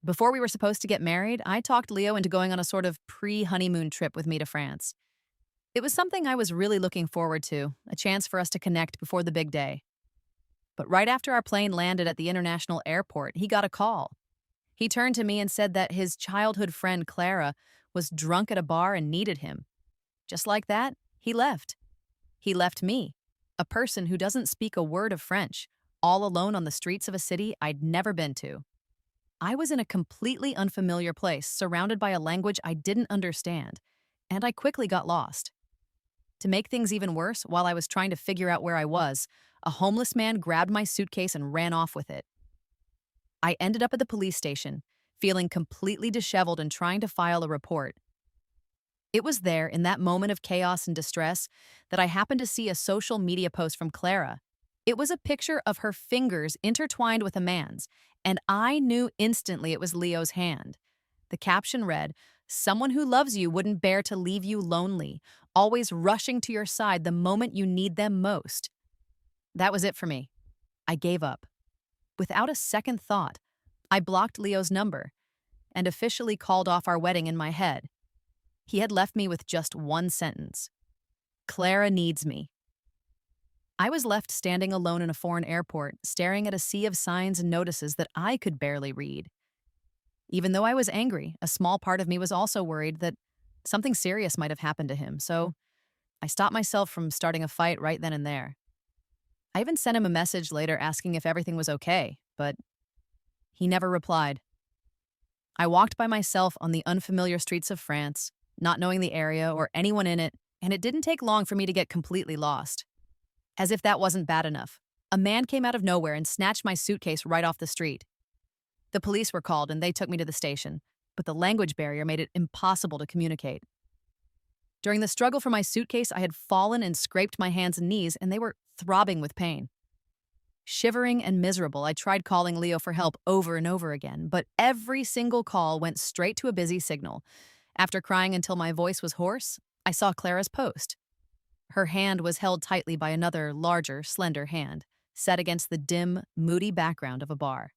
Before we were supposed to get married, I talked Leo into going on a sort of pre-honeymoon trip with me to France. It was something I was really looking forward to, a chance for us to connect before the big day. But right after our plane landed at the international airport, he got a call. He turned to me and said that his childhood friend Clara was drunk at a bar and needed him. Just like that, he left. He left me, a person who doesn't speak a word of French, all alone on the streets of a city I'd never been to. I was in a completely unfamiliar place, surrounded by a language I didn't understand, and I quickly got lost. To make things even worse, while I was trying to figure out where I was, a homeless man grabbed my suitcase and ran off with it. I ended up at the police station, feeling completely disheveled and trying to file a report. It was there, in that moment of chaos and distress, that I happened to see a social media post from Clara. It was a picture of her fingers intertwined with a man's, and I knew instantly it was Leo's hand. The caption read, "Someone who loves you wouldn't bear to leave you lonely, always rushing to your side the moment you need them most." That was it for me. I gave up. Without a second thought, I blocked Leo's number and officially called off our wedding in my head. He had left me with just one sentence: "Clara needs me." I was left standing alone in a foreign airport, staring at a sea of signs and notices that I could barely read. Even though I was angry, a small part of me was also worried that something serious might have happened to him, so I stopped myself from starting a fight right then and there. I even sent him a message later asking if everything was okay, but he never replied. I walked by myself on the unfamiliar streets of France, not knowing the area or anyone in it, and it didn't take long for me to get completely lost. As if that wasn't bad enough, a man came out of nowhere and snatched my suitcase right off the street. The police were called and they took me to the station, but the language barrier made it impossible to communicate. During the struggle for my suitcase, I had fallen and scraped my hands and knees, and they were throbbing with pain. Shivering and miserable, I tried calling Leo for help over and over again, but every single call went straight to a busy signal. After crying until my voice was hoarse, I saw Clara's post. Her hand was held tightly by another, larger, slender hand, set against the dim, moody background of a bar.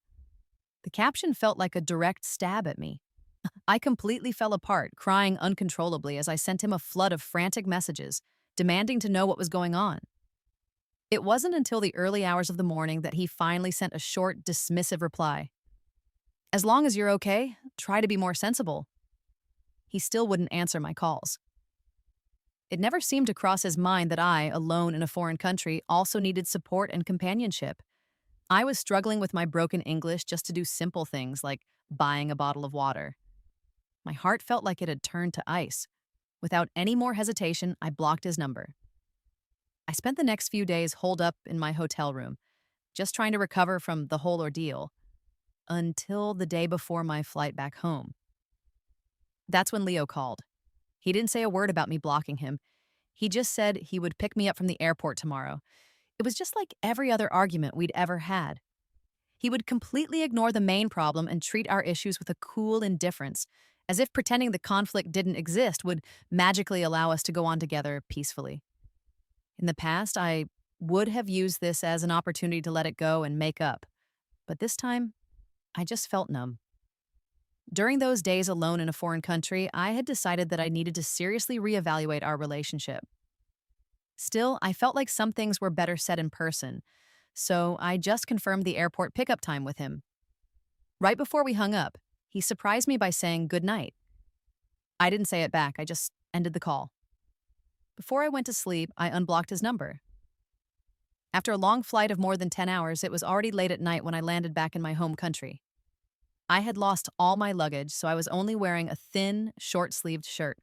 The caption felt like a direct stab at me. I completely fell apart, crying uncontrollably as I sent him a flood of frantic messages, demanding to know what was going on. It wasn't until the early hours of the morning that he finally sent a short, dismissive reply. "As long as you're okay, try to be more sensible." He still wouldn't answer my calls. It never seemed to cross his mind that I, alone in a foreign country, also needed support and companionship. I was struggling with my broken English just to do simple things like buying a bottle of water. My heart felt like it had turned to ice. Without any more hesitation, I blocked his number. I spent the next few days holed up in my hotel room, just trying to recover from the whole ordeal, until the day before my flight back home. That's when Leo called. He didn't say a word about me blocking him. He just said he would pick me up from the airport tomorrow. It was just like every other argument we'd ever had. He would completely ignore the main problem and treat our issues with a cool indifference, as if pretending the conflict didn't exist would magically allow us to go on together peacefully. In the past, I would have used this as an opportunity to let it go and make up. But this time, I just felt numb. During those days alone in a foreign country, I had decided that I needed to seriously reevaluate our relationship. Still, I felt like some things were better said in person, so I just confirmed the airport pickup time with him. Right before we hung up, he surprised me by saying good night. I didn't say it back, I just ended the call. Before I went to sleep, I unblocked his number. After a long flight of more than 10 hours, it was already late at night when I landed back in my home country. I had lost all my luggage, so I was only wearing a thin, short-sleeved shirt.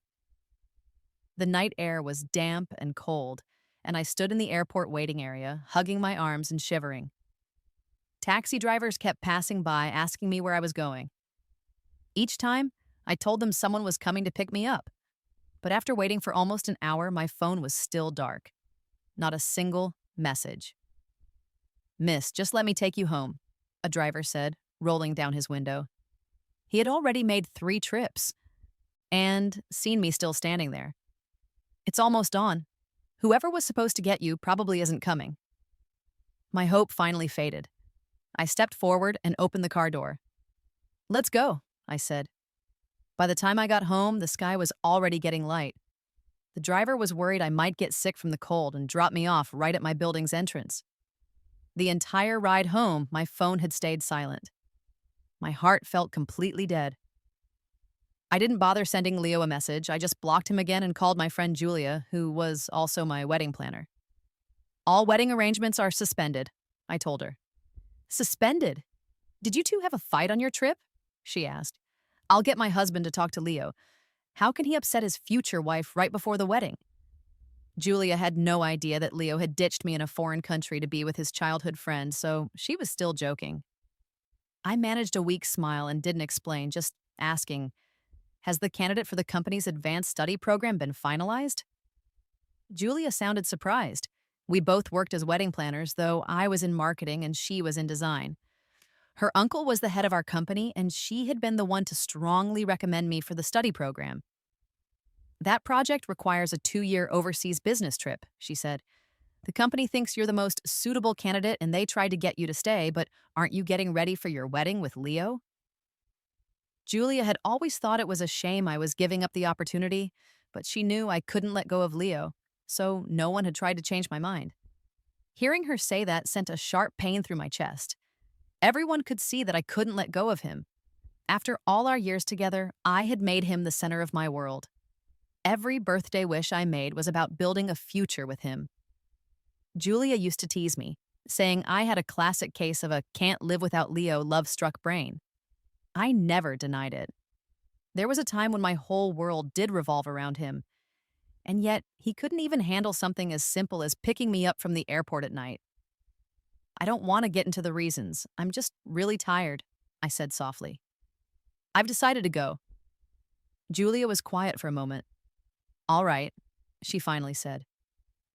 The night air was damp and cold, and I stood in the airport waiting area, hugging my arms and shivering. Taxi drivers kept passing by, asking me where I was going. Each time, I told them someone was coming to pick me up. But after waiting for almost an hour, my phone was still dark. Not a single message. "Miss, just let me take you home," a driver said, rolling down his window. He had already made 3 trips and seen me still standing there. "It's almost on. Whoever was supposed to get you probably isn't coming." My hope finally faded. I stepped forward and opened the car door. Let's go, I said. By the time I got home, the sky was already getting light. The driver was worried I might get sick from the cold and dropped me off right at my building's entrance. The entire ride home, my phone had stayed silent. My heart felt completely dead. I didn't bother sending Leo a message. I just blocked him again and called my friend Julia, who was also my wedding planner. All wedding arrangements are suspended, I told her. Suspended? Did you two have a fight on your trip? She asked. I'll get my husband to talk to Leo. How can he upset his future wife right before the wedding? Julia had no idea that Leo had ditched me in a foreign country to be with his childhood friend, so she was still joking. I managed a weak smile and didn't explain, just asking, has the candidate for the company's advanced study program been finalized? Julia sounded surprised. We both worked as wedding planners, though I was in marketing and she was in design. Her uncle was the head of our company, and she had been the one to strongly recommend me for the study program. That project requires a 2-year overseas business trip, she said. The company thinks you're the most suitable candidate and they tried to get you to stay, but aren't you getting ready for your wedding with Leo? Julia had always thought it was a shame I was giving up the opportunity, but she knew I couldn't let go of Leo, so no one had tried to change my mind. Hearing her say that sent a sharp pain through my chest. Everyone could see that I couldn't let go of him. After all our years together, I had made him the center of my world. Every birthday wish I made was about building a future with him. Julia used to tease me, saying I had a classic case of a can't live without Leo love-struck brain. I never denied it. There was a time when my whole world did revolve around him, and yet he couldn't even handle something as simple as picking me up from the airport at night. I don't want to get into the reasons. I'm just really tired, I said softly. I've decided to go. Julia was quiet for a moment. All right, she finally said.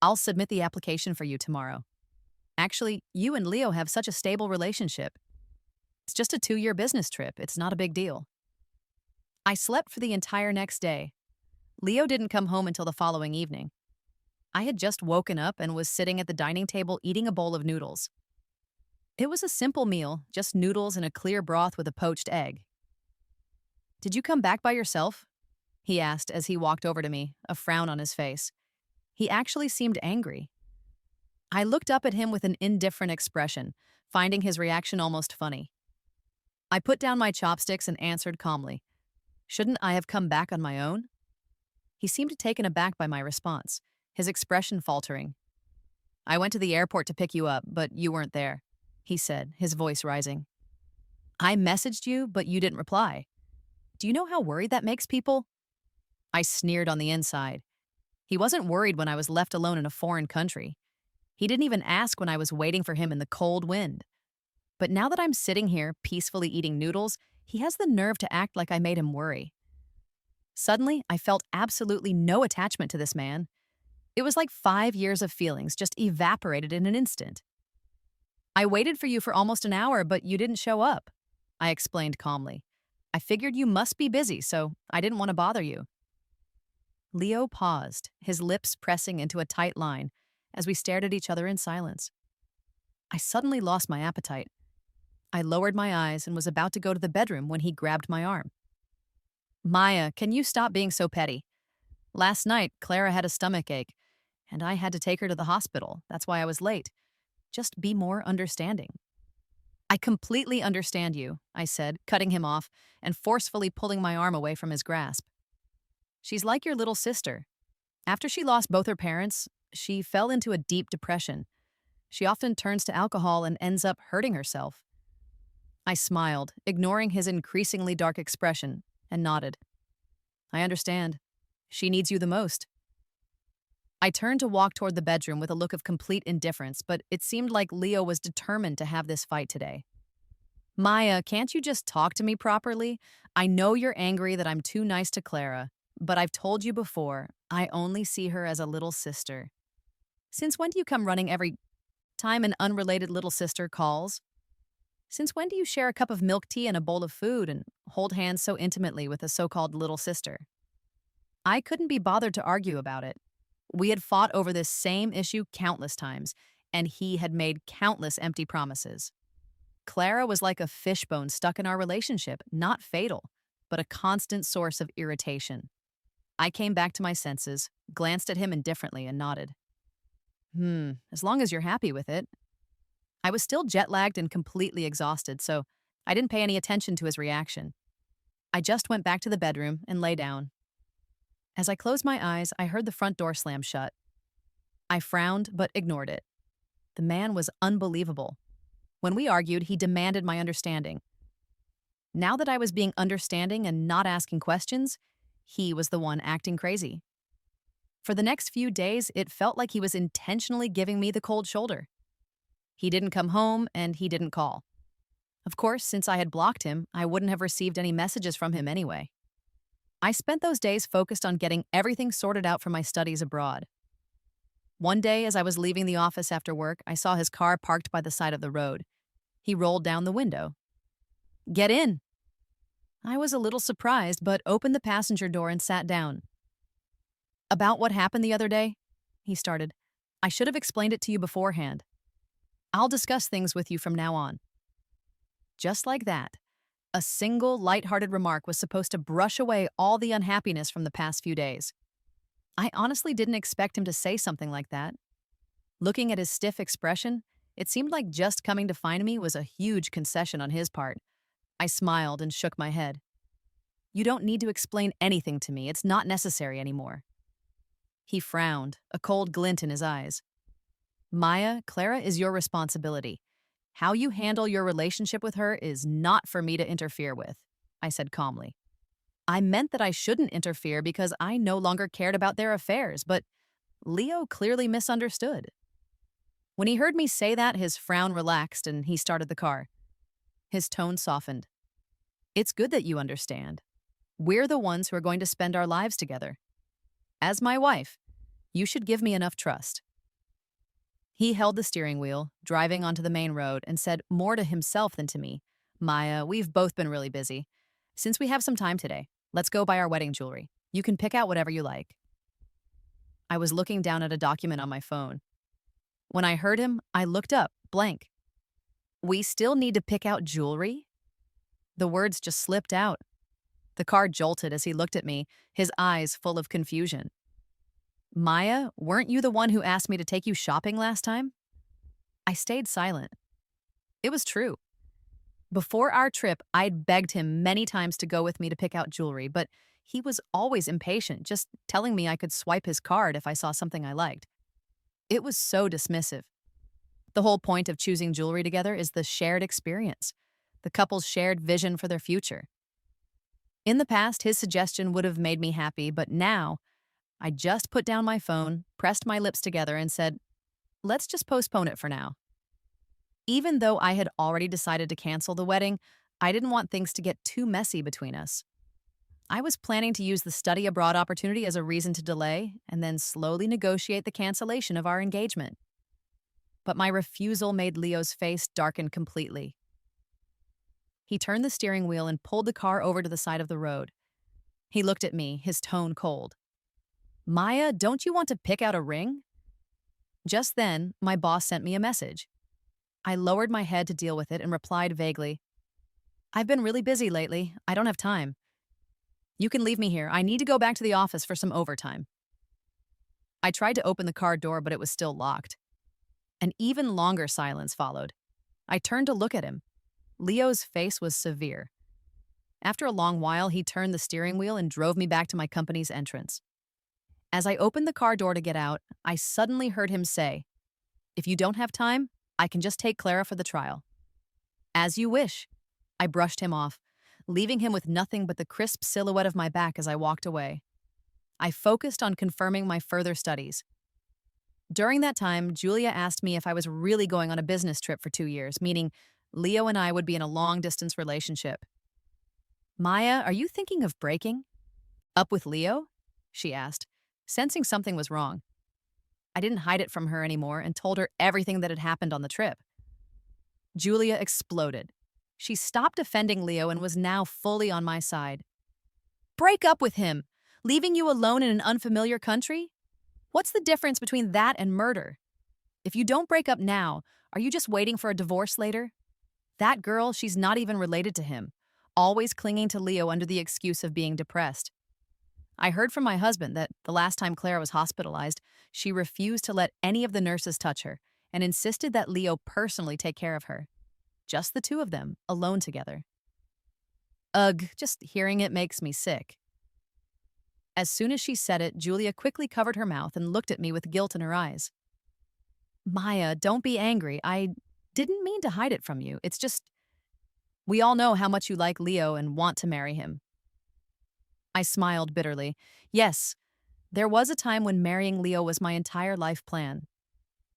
I'll submit the application for you tomorrow. Actually, you and Leo have such a stable relationship. It's just a 2-year business trip. It's not a big deal. I slept for the entire next day. Leo didn't come home until the following evening. I had just woken up and was sitting at the dining table eating a bowl of noodles. It was a simple meal, just noodles and a clear broth with a poached egg. Did you come back by yourself? He asked as he walked over to me, a frown on his face. He actually seemed angry. I looked up at him with an indifferent expression, finding his reaction almost funny. I put down my chopsticks and answered calmly, shouldn't I have come back on my own? He seemed taken aback by my response, his expression faltering. I went to the airport to pick you up, but you weren't there, he said, his voice rising. I messaged you, but you didn't reply. Do you know how worried that makes people? I sneered on the inside. He wasn't worried when I was left alone in a foreign country. He didn't even ask when I was waiting for him in the cold wind. But now that I'm sitting here peacefully eating noodles, he has the nerve to act like I made him worry. Suddenly, I felt absolutely no attachment to this man. It was like 5 years of feelings just evaporated in an instant. I waited for you for almost an hour, but you didn't show up, I explained calmly. I figured you must be busy, so I didn't want to bother you. Leo paused, his lips pressing into a tight line, as we stared at each other in silence. I suddenly lost my appetite. I lowered my eyes and was about to go to the bedroom when he grabbed my arm. Maya, can you stop being so petty? Last night, Clara had a stomachache, and I had to take her to the hospital. That's why I was late. Just be more understanding. I completely understand you, I said, cutting him off and forcefully pulling my arm away from his grasp. She's like your little sister. After she lost both her parents, she fell into a deep depression. She often turns to alcohol and ends up hurting herself. I smiled, ignoring his increasingly dark expression, and nodded. I understand. She needs you the most. I turned to walk toward the bedroom with a look of complete indifference, but it seemed like Leo was determined to have this fight today. Maya, can't you just talk to me properly? I know you're angry that I'm too nice to Clara, but I've told you before, I only see her as a little sister. Since when do you come running every time an unrelated little sister calls? Since when do you share a cup of milk tea and a bowl of food and hold hands so intimately with a so-called little sister? I couldn't be bothered to argue about it. We had fought over this same issue countless times, and he had made countless empty promises. Clara was like a fishbone stuck in our relationship, not fatal, but a constant source of irritation. I came back to my senses, glanced at him indifferently, and nodded. As long as you're happy with it. I was still jet lagged and completely exhausted, so I didn't pay any attention to his reaction. I just went back to the bedroom and lay down. As I closed my eyes, I heard the front door slam shut. I frowned, but ignored it. The man was unbelievable. When we argued, he demanded my understanding. Now that I was being understanding and not asking questions, he was the one acting crazy. For the next few days, it felt like he was intentionally giving me the cold shoulder. He didn't come home, and he didn't call. Of course, since I had blocked him, I wouldn't have received any messages from him anyway. I spent those days focused on getting everything sorted out for my studies abroad. One day, as I was leaving the office after work, I saw his car parked by the side of the road. He rolled down the window. "Get in." I was a little surprised, but opened the passenger door and sat down. "About what happened the other day?" he started. "I should have explained it to you beforehand. I'll discuss things with you from now on." Just like that, a single lighthearted remark was supposed to brush away all the unhappiness from the past few days. I honestly didn't expect him to say something like that. Looking at his stiff expression, it seemed like just coming to find me was a huge concession on his part. I smiled and shook my head. "You don't need to explain anything to me. It's not necessary anymore." He frowned, a cold glint in his eyes. "Maya, Clara is your responsibility. How you handle your relationship with her is not for me to interfere with," I said calmly. I meant that I shouldn't interfere because I no longer cared about their affairs, but Leo clearly misunderstood. When he heard me say that, his frown relaxed and he started the car. His tone softened. "It's good that you understand. We're the ones who are going to spend our lives together. As my wife, you should give me enough trust." He held the steering wheel, driving onto the main road, and said more to himself than to me. "Maya, we've both been really busy. Since we have some time today, let's go buy our wedding jewelry. You can pick out whatever you like." I was looking down at a document on my phone. When I heard him, I looked up, blank. "We still need to pick out jewelry?" The words just slipped out. The car jolted as he looked at me, his eyes full of confusion. "Maya, weren't you the one who asked me to take you shopping last time?" I stayed silent. It was true. Before our trip, I'd begged him many times to go with me to pick out jewelry, but he was always impatient, just telling me I could swipe his card if I saw something I liked. It was so dismissive. The whole point of choosing jewelry together is the shared experience, the couple's shared vision for their future. In the past, his suggestion would have made me happy, but now, I just put down my phone, pressed my lips together, and said, "Let's just postpone it for now." Even though I had already decided to cancel the wedding, I didn't want things to get too messy between us. I was planning to use the study abroad opportunity as a reason to delay and then slowly negotiate the cancellation of our engagement. But my refusal made Leo's face darken completely. He turned the steering wheel and pulled the car over to the side of the road. He looked at me, his tone cold. "Maya, don't you want to pick out a ring?" Just then, my boss sent me a message. I lowered my head to deal with it and replied vaguely, "I've been really busy lately. I don't have time. You can leave me here. I need to go back to the office for some overtime." I tried to open the car door, but it was still locked. An even longer silence followed. I turned to look at him. Leo's face was severe. After a long while, he turned the steering wheel and drove me back to my company's entrance. As I opened the car door to get out, I suddenly heard him say, "If you don't have time, I can just take Clara for the trial." "As you wish." I brushed him off, leaving him with nothing but the crisp silhouette of my back as I walked away. I focused on confirming my further studies. During that time, Julia asked me if I was really going on a business trip for 2 years, meaning Leo and I would be in a long-distance relationship. "Maya, are you thinking of breaking up with Leo?" she asked, sensing something was wrong. I didn't hide it from her anymore and told her everything that had happened on the trip. Julia exploded. She stopped defending Leo and was now fully on my side. "Break up with him, leaving you alone in an unfamiliar country? What's the difference between that and murder? If you don't break up now, are you just waiting for a divorce later? That girl, she's not even related to him, always clinging to Leo under the excuse of being depressed. I heard from my husband that the last time Clara was hospitalized, she refused to let any of the nurses touch her and insisted that Leo personally take care of her. Just the two of them, alone together. Ugh, just hearing it makes me sick. As soon as she said it, Julia quickly covered her mouth and looked at me with guilt in her eyes. Maya, don't be angry. I didn't mean to hide it from you. It's just, we all know how much you like Leo and want to marry him. I smiled bitterly. Yes, there was a time when marrying Leo was my entire life plan.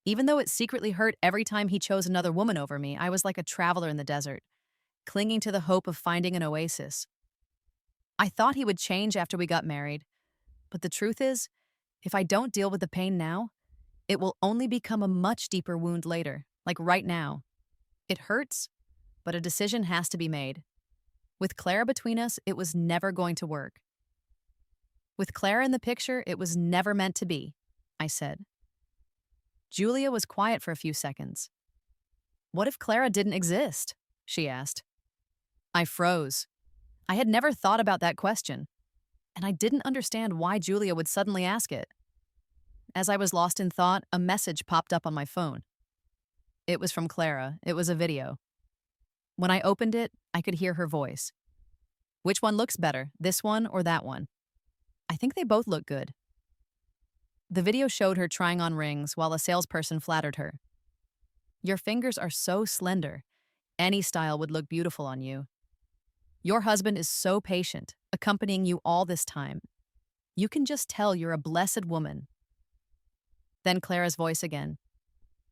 Even though it secretly hurt every time he chose another woman over me, I was like a traveler in the desert, clinging to the hope of finding an oasis. I thought he would change after we got married, but the truth is, if I don't deal with the pain now, it will only become a much deeper wound later, like right now. It hurts, but a decision has to be made. With Clara between us, it was never going to work. With Clara in the picture, it was never meant to be, I said. Julia was quiet for a few seconds. What if Clara didn't exist? She asked. I froze. I had never thought about that question, and I didn't understand why Julia would suddenly ask it. As I was lost in thought, a message popped up on my phone. It was from Clara. It was a video. When I opened it, I could hear her voice. Which one looks better, this one or that one? I think they both look good. The video showed her trying on rings while a salesperson flattered her. Your fingers are so slender. Any style would look beautiful on you. Your husband is so patient, accompanying you all this time. You can just tell you're a blessed woman. Then Clara's voice again.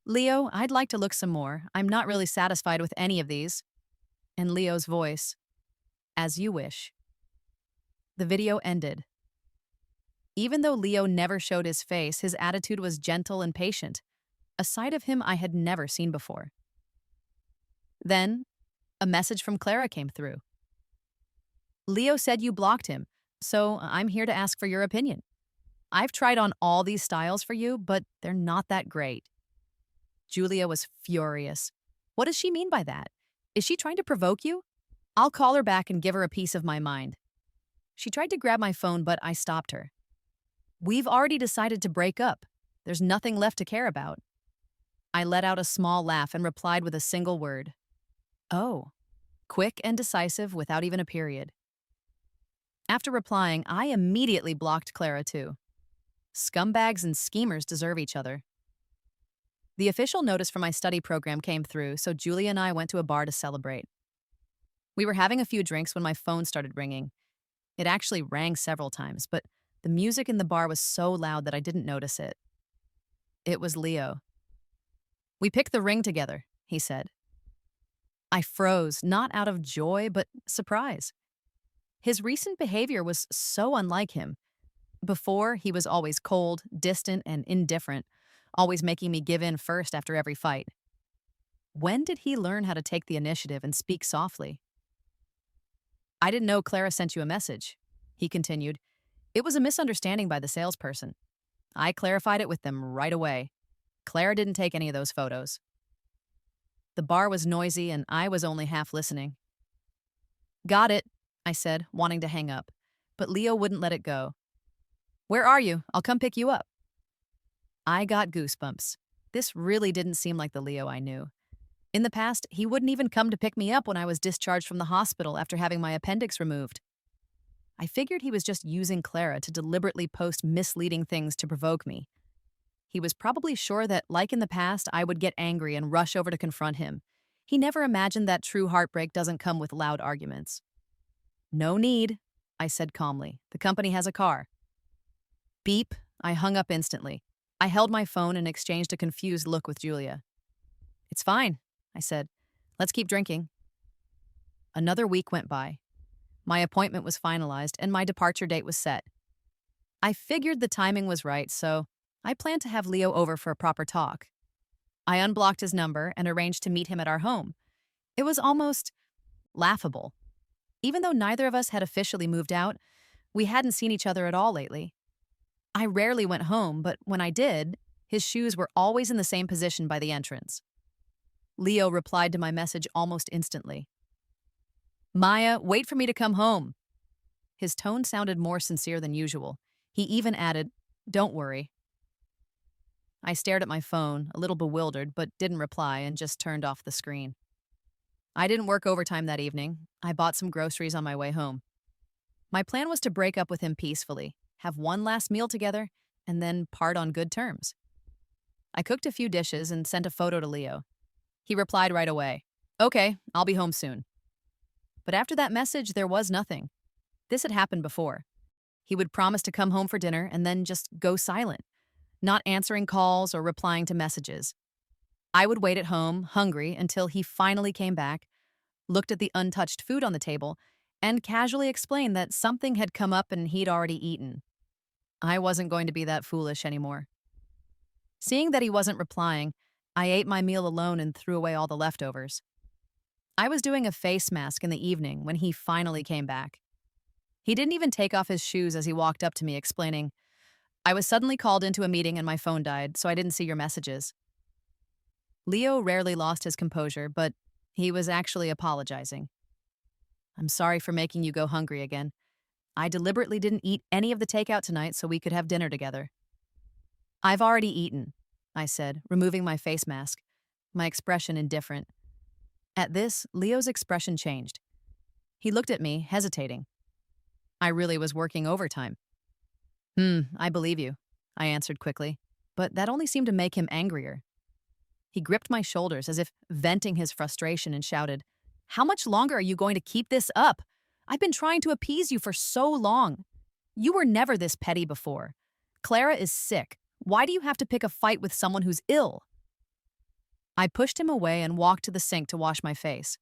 Leo, I'd like to look some more. I'm not really satisfied with any of these. And Leo's voice. As you wish. The video ended. Even though Leo never showed his face, his attitude was gentle and patient, a side of him I had never seen before. Then, a message from Clara came through. Leo said you blocked him, so I'm here to ask for your opinion. I've tried on all these styles for you, but they're not that great. Julia was furious. What does she mean by that? Is she trying to provoke you? I'll call her back and give her a piece of my mind. She tried to grab my phone, but I stopped her. We've already decided to break up. There's nothing left to care about. I let out a small laugh and replied with a single word. Oh, quick and decisive without even a period. After replying, I immediately blocked Clara too. Scumbags and schemers deserve each other. The official notice for my study program came through, so Julia and I went to a bar to celebrate. We were having a few drinks when my phone started ringing. It actually rang several times, but the music in the bar was so loud that I didn't notice it. It was Leo. We picked the ring together, he said. I froze, not out of joy, but surprise. His recent behavior was so unlike him. Before, he was always cold, distant, and indifferent, always making me give in first after every fight. When did he learn how to take the initiative and speak softly? I didn't know Clara sent you a message, he continued. It was a misunderstanding by the salesperson. I clarified it with them right away. Clara didn't take any of those photos. The bar was noisy and I was only half listening. Got it, I said, wanting to hang up, but Leo wouldn't let it go. Where are you? I'll come pick you up. I got goosebumps. This really didn't seem like the Leo I knew. In the past, he wouldn't even come to pick me up when I was discharged from the hospital after having my appendix removed. I figured he was just using Clara to deliberately post misleading things to provoke me. He was probably sure that, like in the past, I would get angry and rush over to confront him. He never imagined that true heartbreak doesn't come with loud arguments. No need, I said calmly. The company has a car. Beep, I hung up instantly. I held my phone and exchanged a confused look with Julia. It's fine, I said. Let's keep drinking. Another week went by. My appointment was finalized and my departure date was set. I figured the timing was right, so I planned to have Leo over for a proper talk. I unblocked his number and arranged to meet him at our home. It was almost laughable. Even though neither of us had officially moved out, we hadn't seen each other at all lately. I rarely went home, but when I did, his shoes were always in the same position by the entrance. Leo replied to my message almost instantly. Maya, wait for me to come home. His tone sounded more sincere than usual. He even added, don't worry. I stared at my phone, a little bewildered, but didn't reply and just turned off the screen. I didn't work overtime that evening. I bought some groceries on my way home. My plan was to break up with him peacefully, have one last meal together, and then part on good terms. I cooked a few dishes and sent a photo to Leo. He replied right away, okay, I'll be home soon. But after that message, there was nothing. This had happened before. He would promise to come home for dinner and then just go silent, not answering calls or replying to messages. I would wait at home, hungry, until he finally came back, looked at the untouched food on the table, and casually explained that something had come up and he'd already eaten. I wasn't going to be that foolish anymore. Seeing that he wasn't replying, I ate my meal alone and threw away all the leftovers. I was doing a face mask in the evening when he finally came back. He didn't even take off his shoes as he walked up to me, explaining, I was suddenly called into a meeting and my phone died, so I didn't see your messages. Leo rarely lost his composure, but he was actually apologizing. I'm sorry for making you go hungry again. I deliberately didn't eat any of the takeout tonight so we could have dinner together. I've already eaten, I said, removing my face mask, my expression indifferent. At this, Leo's expression changed. He looked at me, hesitating. I really was working overtime. I believe you, I answered quickly, but that only seemed to make him angrier. He gripped my shoulders as if venting his frustration and shouted, how much longer are you going to keep this up? I've been trying to appease you for so long. You were never this petty before. Clara is sick. Why do you have to pick a fight with someone who's ill? I pushed him away and walked to the sink to wash my face.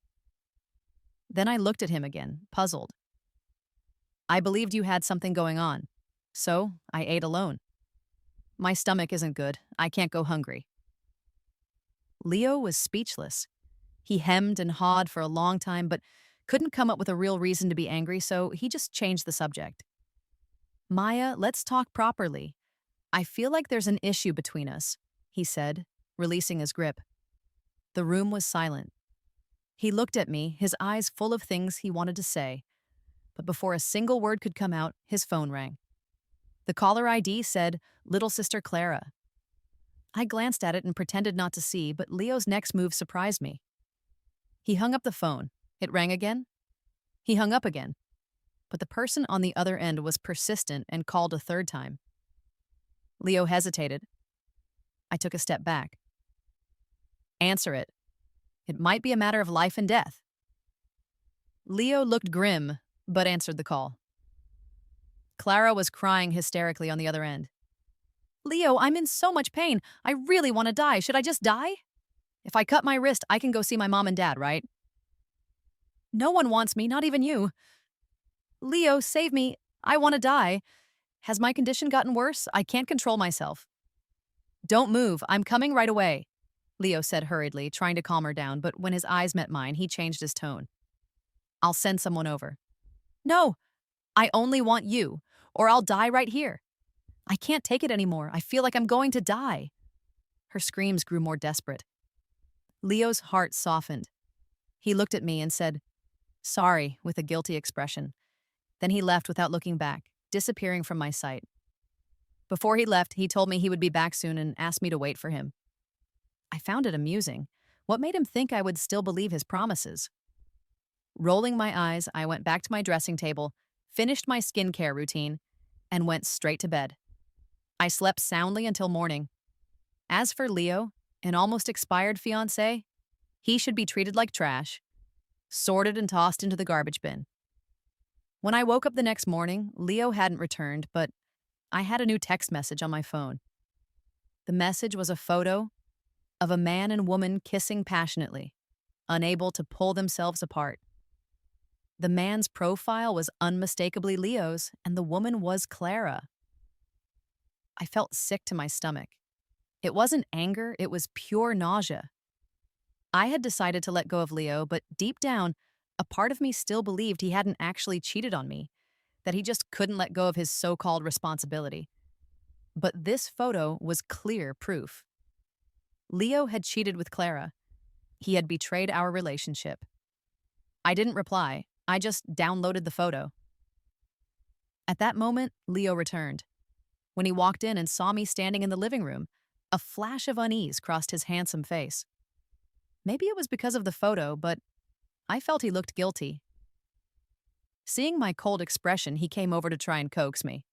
Then I looked at him again, puzzled. I believed you had something going on, so I ate alone. My stomach isn't good. I can't go hungry. Leo was speechless. He hemmed and hawed for a long time, but couldn't come up with a real reason to be angry, so he just changed the subject. Maya, let's talk properly. I feel like there's an issue between us, he said, releasing his grip. The room was silent. He looked at me, his eyes full of things he wanted to say, but before a single word could come out, his phone rang. The caller ID said, Little Sister Clara. I glanced at it and pretended not to see, but Leo's next move surprised me. He hung up the phone. It rang again. He hung up again. But the person on the other end was persistent and called a third time. Leo hesitated. I took a step back. Answer it. It might be a matter of life and death. Leo looked grim, but answered the call. Clara was crying hysterically on the other end. Leo, I'm in so much pain. I really want to die. Should I just die? If I cut my wrist, I can go see my mom and dad, right? No one wants me, not even you. Leo, save me. I want to die. Has my condition gotten worse? I can't control myself. Don't move. I'm coming right away, Leo said hurriedly, trying to calm her down, but when his eyes met mine, he changed his tone. I'll send someone over. No, I only want you, or I'll die right here. I can't take it anymore. I feel like I'm going to die. Her screams grew more desperate. Leo's heart softened. He looked at me and said, sorry, with a guilty expression. Then he left without looking back, disappearing from my sight. Before he left, he told me he would be back soon and asked me to wait for him. I found it amusing. What made him think I would still believe his promises? Rolling my eyes, I went back to my dressing table, finished my skincare routine, and went straight to bed. I slept soundly until morning. As for Leo, an almost expired fiancé, he should be treated like trash, sorted and tossed into the garbage bin. When I woke up the next morning, Leo hadn't returned, but I had a new text message on my phone. The message was a photo of a man and woman kissing passionately, unable to pull themselves apart. The man's profile was unmistakably Leo's, and the woman was Clara. I felt sick to my stomach. It wasn't anger, it was pure nausea. I had decided to let go of Leo, but deep down, a part of me still believed he hadn't actually cheated on me, that he just couldn't let go of his so-called responsibility. But this photo was clear proof. Leo had cheated with Clara. He had betrayed our relationship. I didn't reply. I just downloaded the photo. At that moment, Leo returned. When he walked in and saw me standing in the living room, a flash of unease crossed his handsome face. Maybe it was because of the photo, but I felt he looked guilty. Seeing my cold expression, he came over to try and coax me.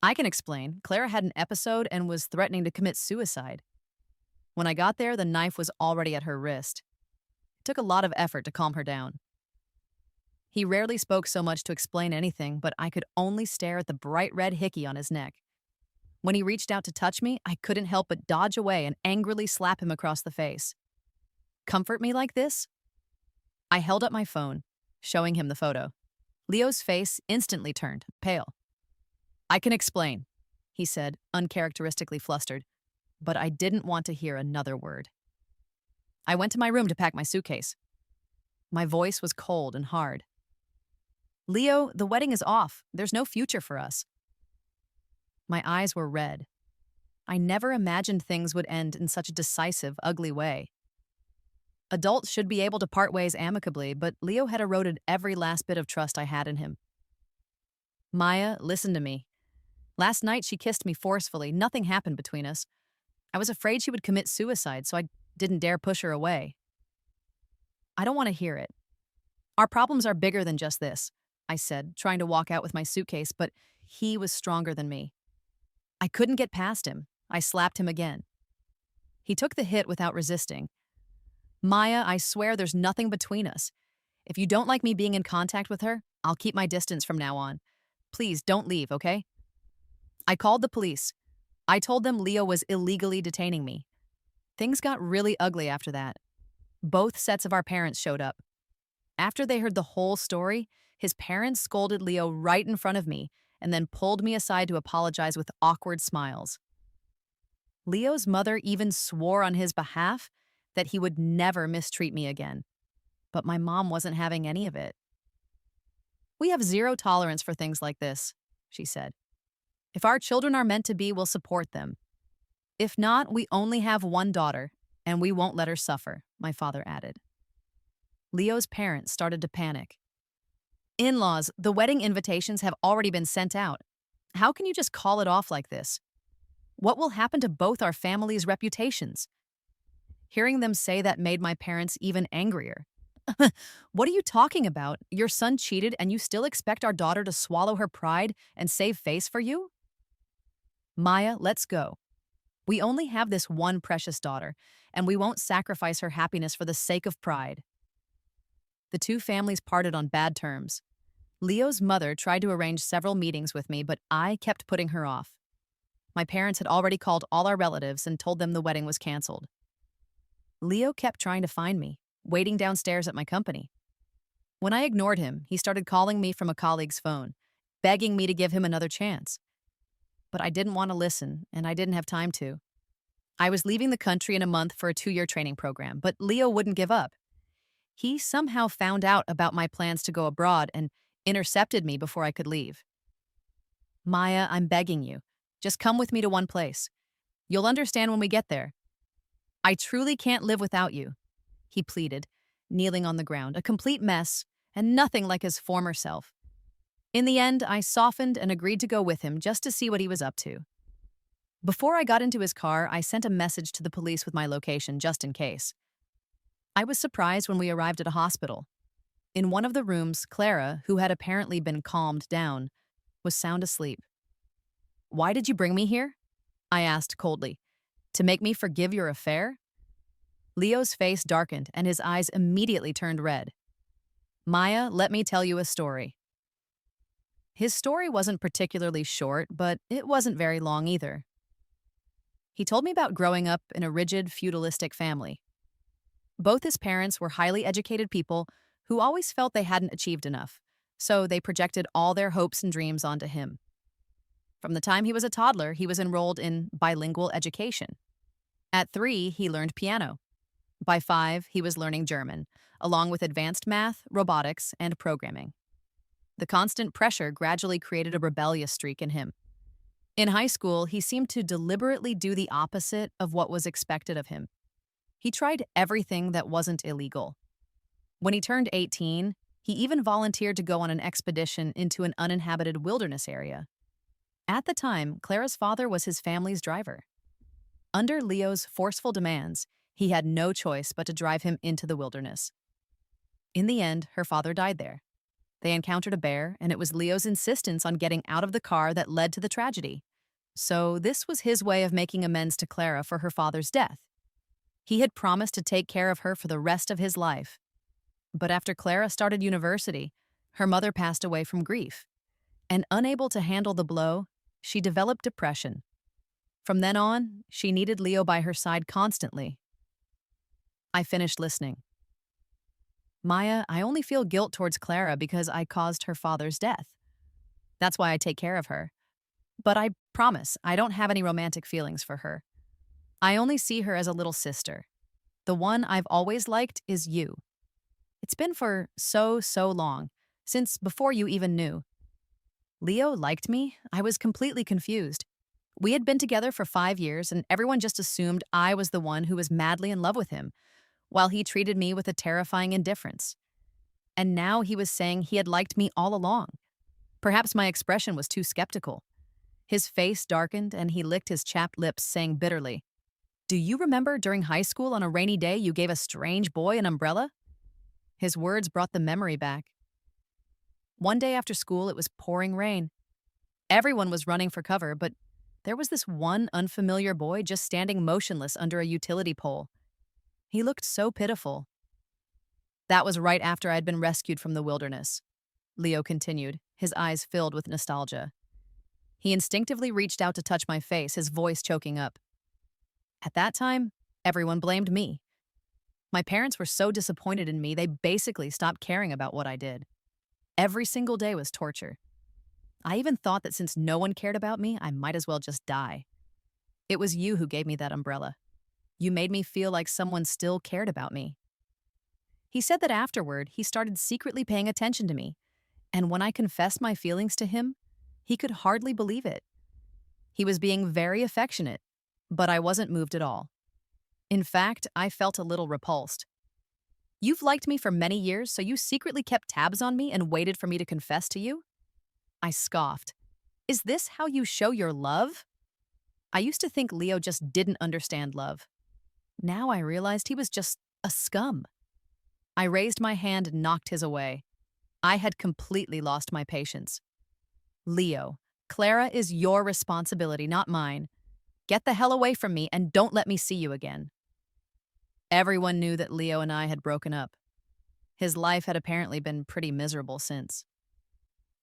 I can explain. Clara had an episode and was threatening to commit suicide. When I got there, the knife was already at her wrist. It took a lot of effort to calm her down. He rarely spoke so much to explain anything, but I could only stare at the bright red hickey on his neck. When he reached out to touch me, I couldn't help but dodge away and angrily slap him across the face. Comfort me like this? I held up my phone, showing him the photo. Leo's face instantly turned pale. I can explain, he said, uncharacteristically flustered, but I didn't want to hear another word. I went to my room to pack my suitcase. My voice was cold and hard. Leo, the wedding is off. There's no future for us. My eyes were red. I never imagined things would end in such a decisive, ugly way. Adults should be able to part ways amicably, but Leo had eroded every last bit of trust I had in him. Maya, listen to me. Last night she kissed me forcefully. Nothing happened between us. I was afraid she would commit suicide, so I didn't dare push her away. I don't want to hear it. Our problems are bigger than just this, I said, trying to walk out with my suitcase, but he was stronger than me. I couldn't get past him. I slapped him again. He took the hit without resisting. Maya, I swear there's nothing between us. If you don't like me being in contact with her, I'll keep my distance from now on. Please don't leave, okay? I called the police. I told them Leo was illegally detaining me. Things got really ugly after that. Both sets of our parents showed up. After they heard the whole story, his parents scolded Leo right in front of me and then pulled me aside to apologize with awkward smiles. Leo's mother even swore on his behalf that he would never mistreat me again. But my mom wasn't having any of it. We have zero tolerance for things like this, she said. If our children are meant to be, we'll support them. If not, we only have one daughter, and we won't let her suffer, my father added. Leo's parents started to panic. In-laws, the wedding invitations have already been sent out. How can you just call it off like this? What will happen to both our families' reputations? Hearing them say that made my parents even angrier. What are you talking about? Your son cheated and you still expect our daughter to swallow her pride and save face for you? Maya, let's go. We only have this one precious daughter, and we won't sacrifice her happiness for the sake of pride. The two families parted on bad terms. Leo's mother tried to arrange several meetings with me, but I kept putting her off. My parents had already called all our relatives and told them the wedding was canceled. Leo kept trying to find me, waiting downstairs at my company. When I ignored him, he started calling me from a colleague's phone, begging me to give him another chance. But I didn't want to listen, and I didn't have time to. I was leaving the country in a month for a 2-year training program, but Leo wouldn't give up. He somehow found out about my plans to go abroad and intercepted me before I could leave. Maya, I'm begging you. Just come with me to one place. You'll understand when we get there. I truly can't live without you, he pleaded, kneeling on the ground, a complete mess and nothing like his former self. In the end, I softened and agreed to go with him just to see what he was up to. Before I got into his car, I sent a message to the police with my location just in case. I was surprised when we arrived at a hospital. In one of the rooms, Clara, who had apparently been calmed down, was sound asleep. Why did you bring me here? I asked coldly. To make me forgive your affair? Leo's face darkened and his eyes immediately turned red. Maya, let me tell you a story. His story wasn't particularly short, but it wasn't very long either. He told me about growing up in a rigid, feudalistic family. Both his parents were highly educated people who always felt they hadn't achieved enough, so they projected all their hopes and dreams onto him. From the time he was a toddler, he was enrolled in bilingual education. At 3, he learned piano. By 5, he was learning German, along with advanced math, robotics, and programming. The constant pressure gradually created a rebellious streak in him. In high school, he seemed to deliberately do the opposite of what was expected of him. He tried everything that wasn't illegal. When he turned 18, he even volunteered to go on an expedition into an uninhabited wilderness area. At the time, Clara's father was his family's driver. Under Leo's forceful demands, he had no choice but to drive him into the wilderness. In the end, her father died there. They encountered a bear, and it was Leo's insistence on getting out of the car that led to the tragedy. So this was his way of making amends to Clara for her father's death. He had promised to take care of her for the rest of his life. But after Clara started university, her mother passed away from grief. And unable to handle the blow, she developed depression. From then on, she needed Leo by her side constantly. I finished listening. Maya, I only feel guilt towards Clara because I caused her father's death. That's why I take care of her. But I promise, I don't have any romantic feelings for her. I only see her as a little sister. The one I've always liked is you. It's been for so long, since before you even knew. Leo liked me. I was completely confused. We had been together for 5 years, and everyone just assumed I was the one who was madly in love with him, while he treated me with a terrifying indifference. And now he was saying he had liked me all along. Perhaps my expression was too skeptical. His face darkened, and he licked his chapped lips, saying bitterly, "Do you remember during high school on a rainy day you gave a strange boy an umbrella?" His words brought the memory back. One day after school, it was pouring rain. Everyone was running for cover, but there was this one unfamiliar boy just standing motionless under a utility pole. He looked so pitiful. That was right after I had been rescued from the wilderness, Leo continued, his eyes filled with nostalgia. He instinctively reached out to touch my face, his voice choking up. At that time, everyone blamed me. My parents were so disappointed in me, they basically stopped caring about what I did. Every single day was torture. I even thought that since no one cared about me, I might as well just die. It was you who gave me that umbrella. You made me feel like someone still cared about me. He said that afterward, he started secretly paying attention to me, and when I confessed my feelings to him, he could hardly believe it. He was being very affectionate, but I wasn't moved at all. In fact, I felt a little repulsed. You've liked me for many years, so you secretly kept tabs on me and waited for me to confess to you? I scoffed. Is this how you show your love? I used to think Leo just didn't understand love. Now I realized he was just a scum. I raised my hand and knocked his away. I had completely lost my patience. Leo, Clara is your responsibility, not mine. Get the hell away from me and don't let me see you again. Everyone knew that Leo and I had broken up. His life had apparently been pretty miserable since.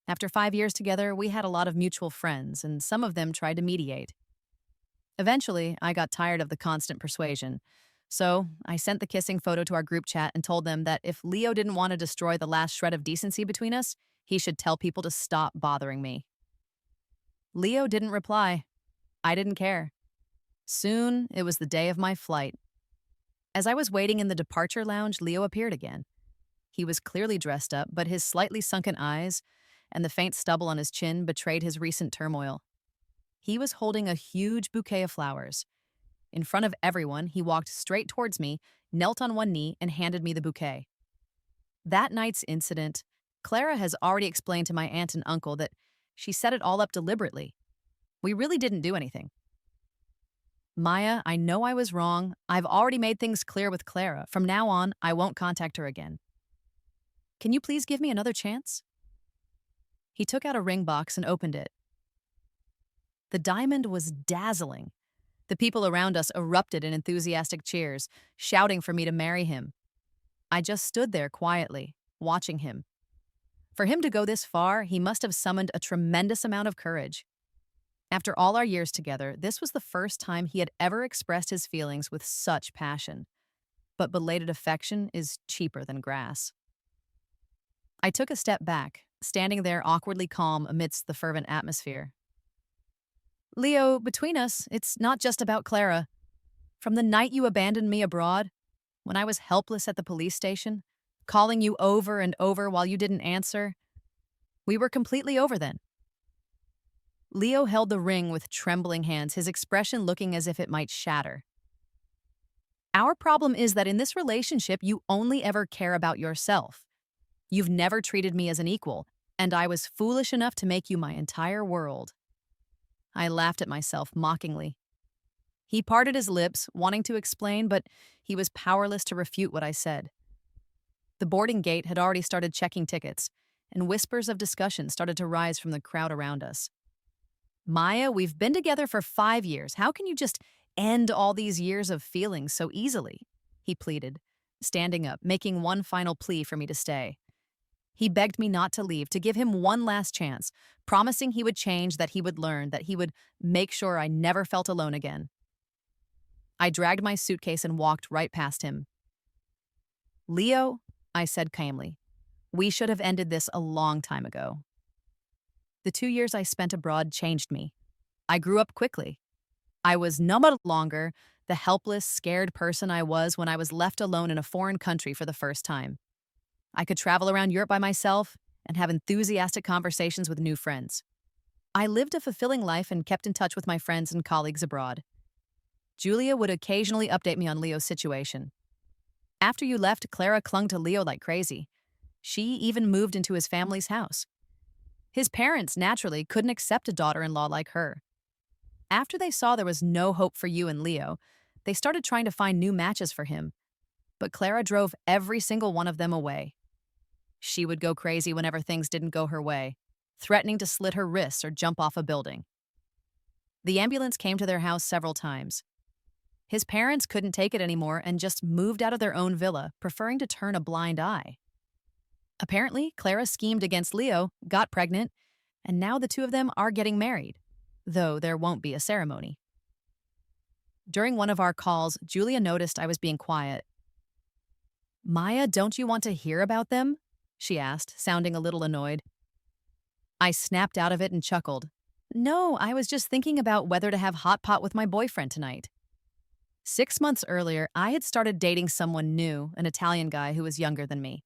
After 5 years together, we had a lot of mutual friends, and some of them tried to mediate. Eventually, I got tired of the constant persuasion, so I sent the kissing photo to our group chat and told them that if Leo didn't want to destroy the last shred of decency between us, he should tell people to stop bothering me. Leo didn't reply. I didn't care. Soon, it was the day of my flight. As I was waiting in the departure lounge, Leo appeared again. He was clearly dressed up, but his slightly sunken eyes and the faint stubble on his chin betrayed his recent turmoil. He was holding a huge bouquet of flowers. In front of everyone, he walked straight towards me, knelt on one knee, and handed me the bouquet. That night's incident, Clara has already explained to my aunt and uncle that she set it all up deliberately. We really didn't do anything. Maya, I know I was wrong. I've already made things clear with Clara. From now on, I won't contact her again. Can you please give me another chance? He took out a ring box and opened it. The diamond was dazzling. The people around us erupted in enthusiastic cheers, shouting for me to marry him. I just stood there quietly, watching him. For him to go this far, he must have summoned a tremendous amount of courage. After all our years together, this was the first time he had ever expressed his feelings with such passion. But belated affection is cheaper than grass. I took a step back, standing there awkwardly calm amidst the fervent atmosphere. Leo, between us, it's not just about Clara. From the night you abandoned me abroad, when I was helpless at the police station, calling you over and over while you didn't answer, we were completely over then. Leo held the ring with trembling hands, his expression looking as if it might shatter. Our problem is that in this relationship, you only ever care about yourself. You've never treated me as an equal, and I was foolish enough to make you my entire world." I laughed at myself mockingly. He parted his lips, wanting to explain, but he was powerless to refute what I said. The boarding gate had already started checking tickets, and whispers of discussion started to rise from the crowd around us. "Maya, we've been together for 5 years. How can you just end all these years of feelings so easily?" he pleaded, standing up, making one final plea for me to stay. He begged me not to leave, to give him one last chance, promising he would change, that he would learn, that he would make sure I never felt alone again. I dragged my suitcase and walked right past him. "Leo," I said calmly, "we should have ended this a long time ago." The 2 years I spent abroad changed me. I grew up quickly. I was no longer the helpless, scared person I was when I was left alone in a foreign country for the first time. I could travel around Europe by myself and have enthusiastic conversations with new friends. I lived a fulfilling life and kept in touch with my friends and colleagues abroad. Julia would occasionally update me on Leo's situation. "After you left, Clara clung to Leo like crazy. She even moved into his family's house. His parents, naturally, couldn't accept a daughter-in-law like her. After they saw there was no hope for you and Leo, they started trying to find new matches for him. But Clara drove every single one of them away. She would go crazy whenever things didn't go her way, threatening to slit her wrists or jump off a building. The ambulance came to their house several times. His parents couldn't take it anymore and just moved out of their own villa, preferring to turn a blind eye. Apparently, Clara schemed against Leo, got pregnant, and now the two of them are getting married, though there won't be a ceremony." During one of our calls, Julia noticed I was being quiet. "Maya, don't you want to hear about them?" she asked, sounding a little annoyed. I snapped out of it and chuckled. "No, I was just thinking about whether to have hot pot with my boyfriend tonight." 6 months earlier, I had started dating someone new, an Italian guy who was younger than me.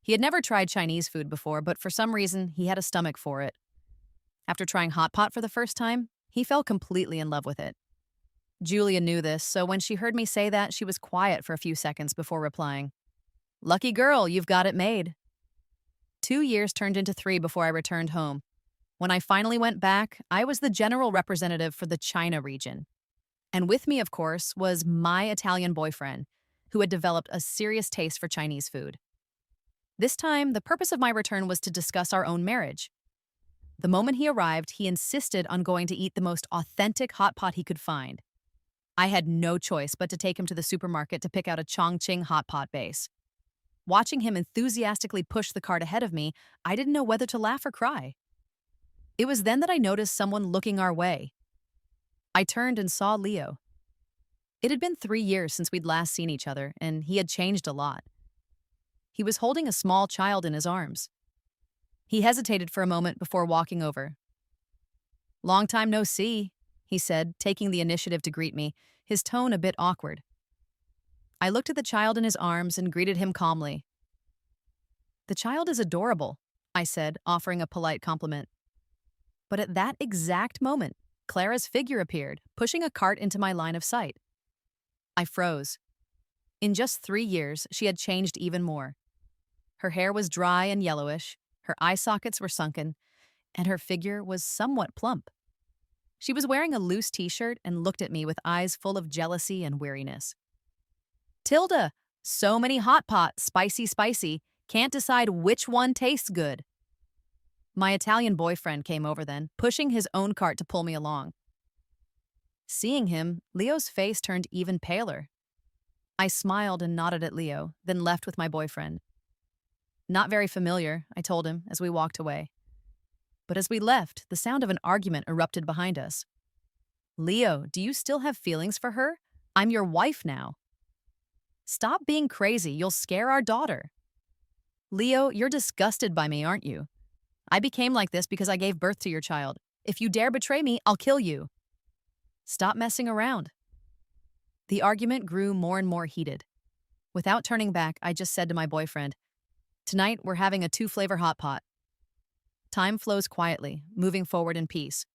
He had never tried Chinese food before, but for some reason, he had a stomach for it. After trying hot pot for the first time, he fell completely in love with it. Julia knew this, so when she heard me say that, she was quiet for a few seconds before replying. "Lucky girl, you've got it made." 2 years turned into 3 before I returned home. When I finally went back, I was the general representative for the China region. And with me, of course, was my Italian boyfriend, who had developed a serious taste for Chinese food. This time, the purpose of my return was to discuss our own marriage. The moment he arrived, he insisted on going to eat the most authentic hot pot he could find. I had no choice but to take him to the supermarket to pick out a Chongqing hot pot base. Watching him enthusiastically push the cart ahead of me, I didn't know whether to laugh or cry. It was then that I noticed someone looking our way. I turned and saw Leo. It had been 3 years since we'd last seen each other, and he had changed a lot. He was holding a small child in his arms. He hesitated for a moment before walking over. "Long time no see," he said, taking the initiative to greet me, his tone a bit awkward. I looked at the child in his arms and greeted him calmly. "The child is adorable," I said, offering a polite compliment. But at that exact moment, Clara's figure appeared, pushing a cart into my line of sight. I froze. In just 3 years, she had changed even more. Her hair was dry and yellowish, her eye sockets were sunken, and her figure was somewhat plump. She was wearing a loose t-shirt and looked at me with eyes full of jealousy and weariness. "Tilda, so many hot pot, spicy, spicy, can't decide which one tastes good." My Italian boyfriend came over then, pushing his own cart to pull me along. Seeing him, Leo's face turned even paler. I smiled and nodded at Leo, then left with my boyfriend. "Not very familiar," I told him as we walked away. But as we left, the sound of an argument erupted behind us. "Leo, do you still have feelings for her? I'm your wife now." "Stop being crazy, you'll scare our daughter." "Leo, you're disgusted by me, aren't you? I became like this because I gave birth to your child. If you dare betray me, I'll kill you." "Stop messing around." The argument grew more and more heated. Without turning back, I just said to my boyfriend, "Tonight, we're having a 2-flavor hot pot." Time flows quietly, moving forward in peace.